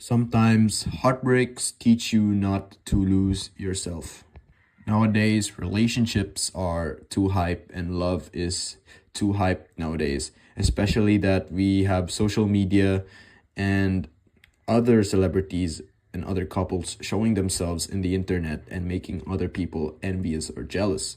Sometimes heartbreaks teach you not to lose yourself. Nowadays, relationships are too hype and love is too hype nowadays, especially that we have social media and other celebrities and other couples showing themselves in the internet and making other people envious or jealous.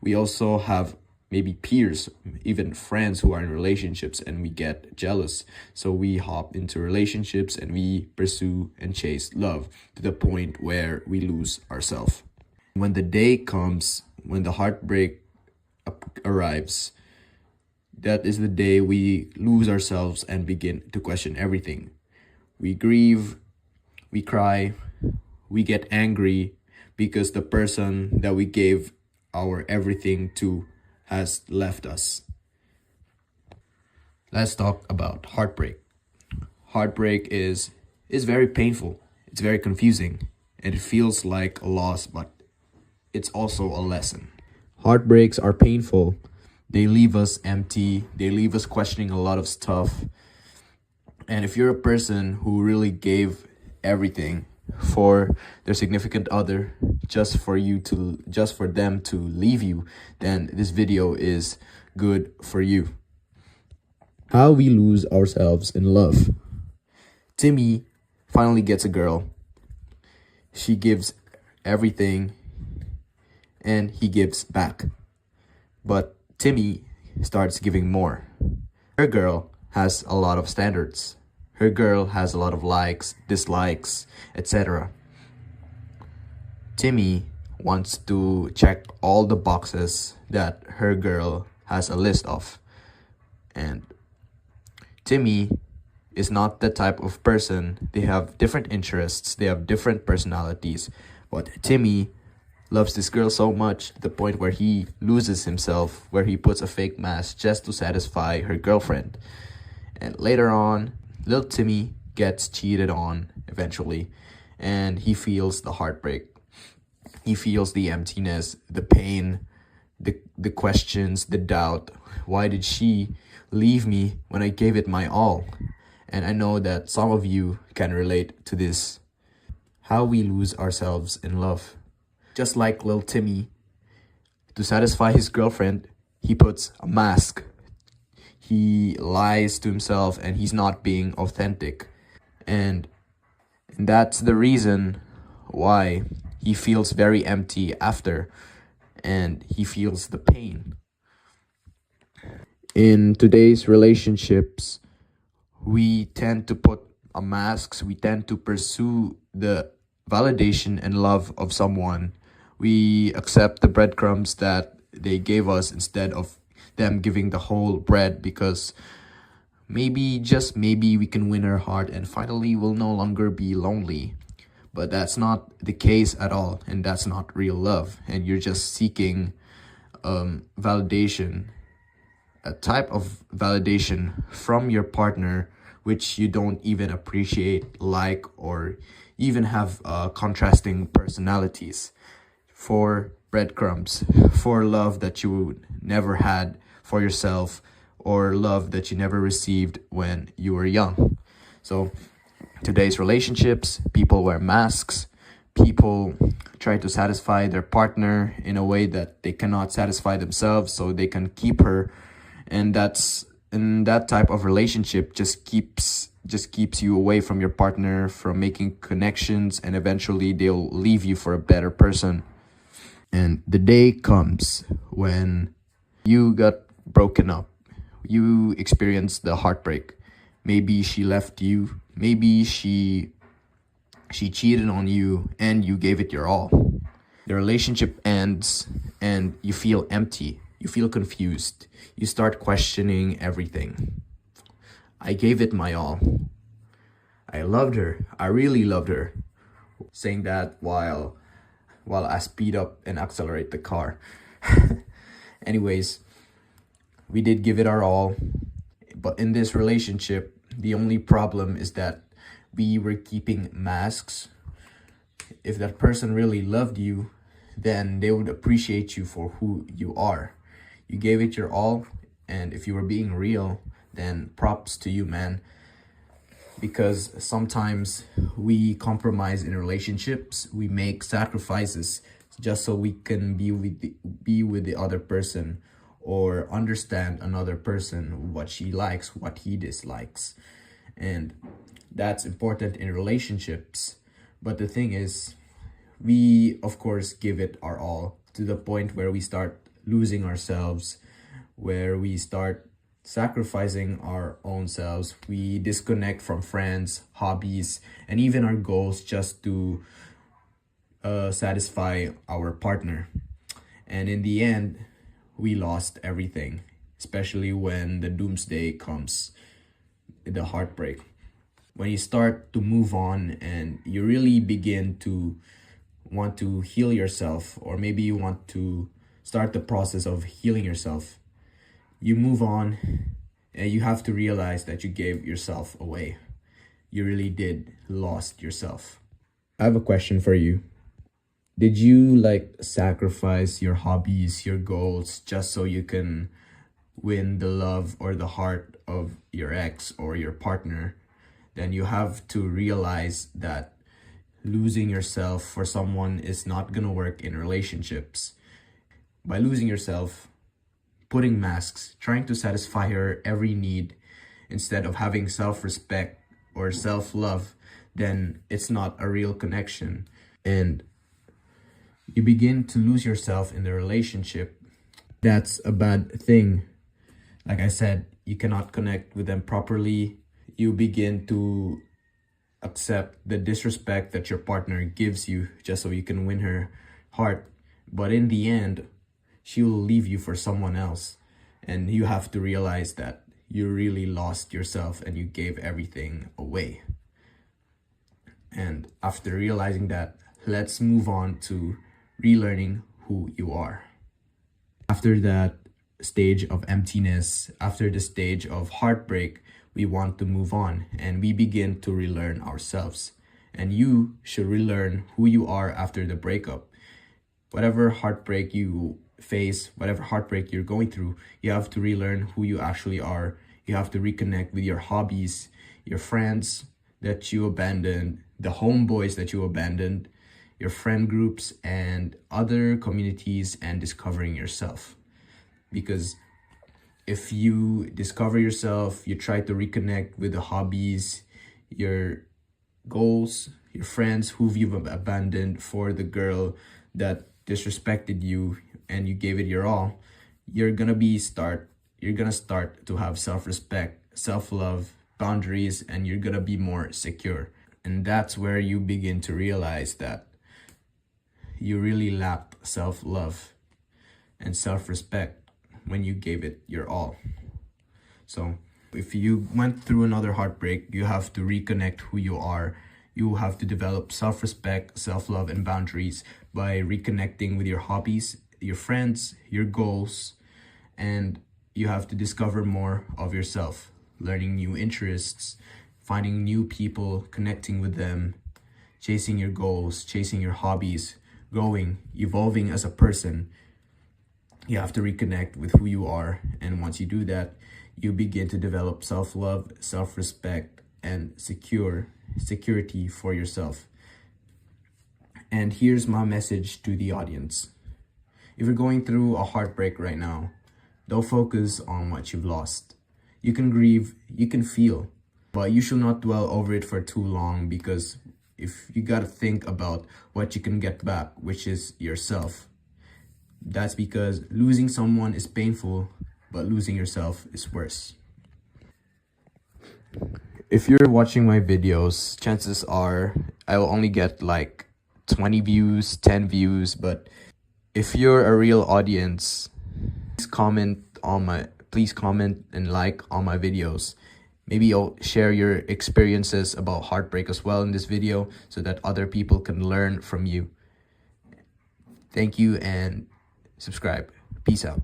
We also have maybe peers, even friends who are in relationships, and we get jealous. So we hop into relationships and we pursue and chase love to the point where we lose ourselves. When the day comes, when the heartbreak arrives, that is the day we lose ourselves and begin to question everything. We grieve, we cry, we get angry because the person that we gave our everything to has left us. Let's talk about heartbreak. Heartbreak is very painful. It's very confusing. And it feels like a loss, but it's also a lesson. Heartbreaks are painful. They leave us empty. They leave us questioning a lot of stuff. And if you're a person who really gave everything for their significant other just for them to leave you, then this video is good for you. How we lose ourselves in love. Timmy finally gets a girl. She gives everything and he gives back. But Timmy starts giving more. Her girl has a lot of standards. Her girl has a lot of likes, dislikes, etc. Timmy wants to check all the boxes that her girl has a list of. And Timmy is not the type of person. They have different interests, they have different personalities. But Timmy loves this girl so much to the point where he loses himself, where he puts a fake mask just to satisfy her girlfriend. And later on, little Timmy gets cheated on eventually, and he feels the heartbreak. He feels the emptiness, the pain, the questions, the doubt. Why did she leave me when I gave it my all? And I know that some of you can relate to this. How we lose ourselves in love. Just like little Timmy, to satisfy his girlfriend, he puts a mask. He lies to himself and he's not being authentic. And that's the reason why he feels very empty after, and he feels the pain. In today's relationships, we tend to put a masks, we tend to pursue the validation and love of someone. We accept the breadcrumbs that they gave us instead of them giving the whole bread, because maybe, just maybe, we can win her heart and finally we'll no longer be lonely. But that's not the case at all, and that's not real love, and you're just seeking validation, a type of validation from your partner which you don't even appreciate, like, or even have contrasting personalities, for breadcrumbs, for love that you never had for yourself, or love that you never received when you were young. So today's relationships, people wear masks, people try to satisfy their partner in a way that they cannot satisfy themselves so they can keep her, and that type of relationship just keeps you away from your partner, from making connections, and eventually they'll leave you for a better person. And the day comes when you got broken up, you experienced the heartbreak. Maybe she left you, maybe she cheated on you, and you gave it your all. The relationship ends and you feel empty, you feel confused, you start questioning everything. I gave it my all. I loved her, I really loved her. Saying that while I speed up and accelerate the car. Anyways, we did give it our all, but in this relationship, the only problem is that we were keeping masks. If that person really loved you, then they would appreciate you for who you are. You gave it your all, and if you were being real, then props to you, man. because sometimes we compromise in relationships. We make sacrifices just so we can be with the other person, or understand another person, what she likes, what he dislikes. And that's important in relationships. But the thing is, we of course give it our all, to the point where we start losing ourselves, where we start sacrificing our own selves. We disconnect from friends, hobbies, and even our goals just to satisfy our partner. And in the end, we lost everything, especially when the doomsday comes, the heartbreak. When you start to move on and you really begin to want to heal yourself, or maybe you want to start the process of healing yourself, you move on and you have to realize that you gave yourself away. You really did lost yourself. I have a question for you. Did you sacrifice your hobbies, your goals, just so you can win the love or the heart of your ex or your partner? Then you have to realize that losing yourself for someone is not gonna work in relationships. By losing yourself, putting masks, trying to satisfy her every need instead of having self-respect or self-love, then it's not a real connection. And you begin to lose yourself in the relationship. That's a bad thing. Like I said, you cannot connect with them properly. You begin to accept the disrespect that your partner gives you just so you can win her heart. But in the end, she will leave you for someone else. And you have to realize that you really lost yourself and you gave everything away. And after realizing that, let's move on to relearning who you are. After that stage of emptiness, after the stage of heartbreak, we want to move on and we begin to relearn ourselves. And you should relearn who you are after the breakup. Whatever heartbreak you face, whatever heartbreak you're going through, you have to relearn who you actually are. You have to reconnect with your hobbies, your friends that you abandoned, the homeboys that you abandoned, your friend groups and other communities, and discovering yourself. Because if you discover yourself, you try to reconnect with the hobbies, your goals, your friends who you've abandoned for the girl that disrespected you and you gave it your all, you're gonna start to have self-respect, self-love, boundaries, and you're gonna be more secure. And that's where you begin to realize that you really lacked self-love and self-respect when you gave it your all. So if you went through another heartbreak, you have to reconnect who you are. You have to develop self-respect, self-love, and boundaries by reconnecting with your hobbies, your friends, your goals, and you have to discover more of yourself, learning new interests, finding new people, connecting with them, chasing your goals, chasing your hobbies, growing, evolving as a person. You have to reconnect with who you are. And once you do that, you begin to develop self-love, self-respect, and security for yourself. And here's my message to the audience. If you're going through a heartbreak right now, don't focus on what you've lost. You can grieve, you can feel, but you should not dwell over it for too long, because if you gotta think about what you can get back, which is yourself. That's because losing someone is painful, but losing yourself is worse. If you're watching my videos, chances are I will only get 20 views, 10 views, but if you're a real audience, please comment and like on my videos. Maybe you'll share your experiences about heartbreak as well in this video so that other people can learn from you. Thank you and subscribe. Peace out.